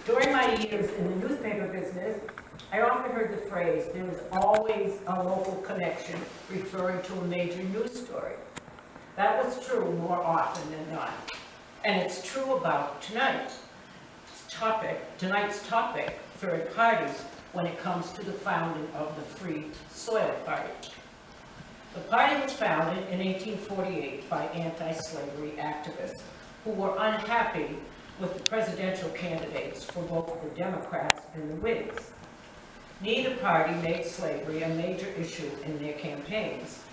During my years in the newspaper business, I often heard the phrase, there is always a local connection, referring to a major news story. That was true more often than not. And it's true about tonight's topic, third parties, when it comes to the founding of the Free Soil Party. The party was founded in 1848 by anti-slavery activists who were unhappy with the presidential candidates for both the Democrats and the Whigs. Neither party made slavery a major issue in their campaigns.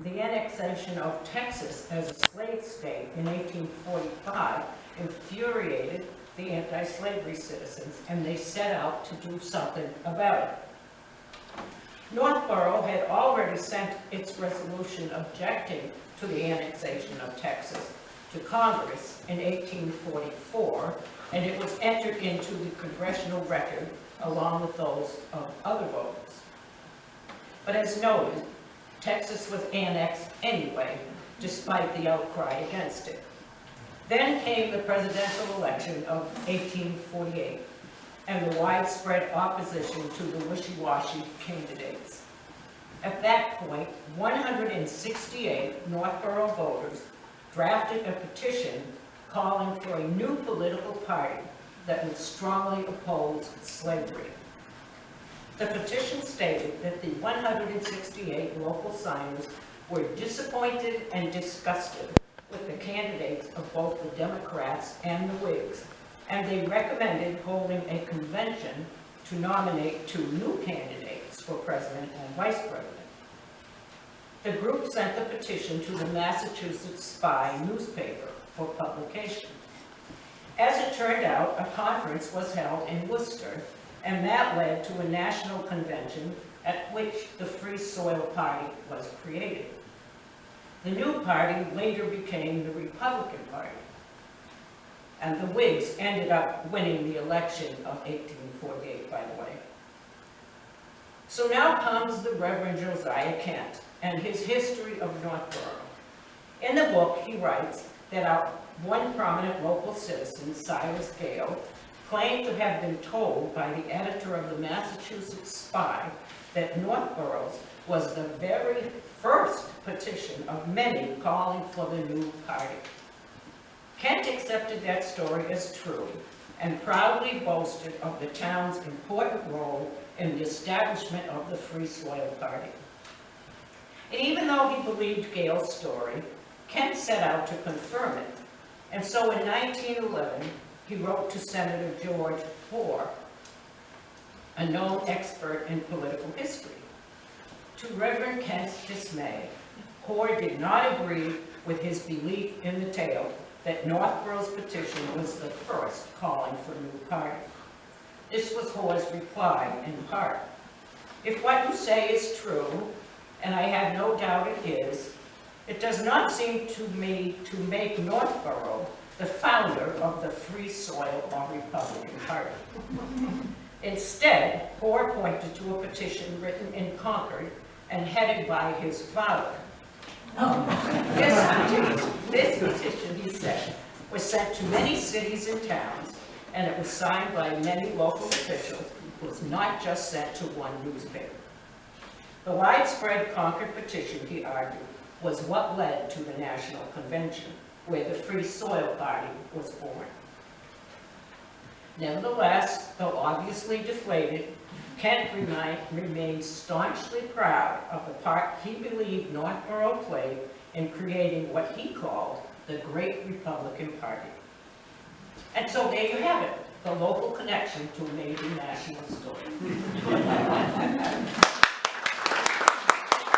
The annexation of Texas as a slave state in 1845 infuriated the anti-slavery citizens, and they set out to do something about it. Northborough had already sent its resolution objecting to the annexation of Texas to Congress in 1844, and it was entered into the congressional record along with those of other voters. But as noted, Texas was annexed anyway, despite the outcry against it. Then came the presidential election of 1848 and the widespread opposition to the wishy-washy candidates. At that point, 168 Northborough voters drafted a petition calling for a new political party that would strongly oppose slavery. The petition stated that the 168 local signers were disappointed and disgusted with the candidates of both the Democrats and the Whigs, and they recommended holding a convention to nominate 2 new candidates for president and vice president. The group sent the petition to the Massachusetts Spy newspaper for publication. As it turned out, a conference was held in Worcester, and that led to a national convention at which the Free Soil Party was created. The new party later became the Republican Party, and the Whigs ended up winning the election of 1848, by the way. So now comes the Reverend Josiah Kent and his history of Northborough. In the book, he writes that one prominent local citizen, Cyrus Gale, claimed to have been told by the editor of the Massachusetts Spy that Northborough's was the very first petition of many calling for the new party. Kent accepted that story as true and proudly boasted of the town's important role in the establishment of the Free Soil Party. And even though he believed Gale's story, Kent set out to confirm it. And so in 1911, he wrote to Senator George Hoare, a known expert in political history. To Reverend Kent's dismay, Hoare did not agree with his belief in the tale that Northborough's petition was the first calling for a new party. This was Hoare's reply in part. If what you say is true, and I have no doubt it is, it does not seem to me to make Northborough the founder of the Free Soil or Republican Party. Instead, Hoare pointed to a petition written in Concord and headed by his father. This petition, he said, was sent to many cities and towns, and it was signed by many local officials. It was not just sent to one newspaper. The widespread Concord petition, he argued, was what led to the National Convention, where the Free Soil Party was born. Nevertheless, though obviously deflated, Kent remained staunchly proud of the part he believed Northborough played in creating what he called the Great Republican Party. And so there you have it, the local connection to a major national story.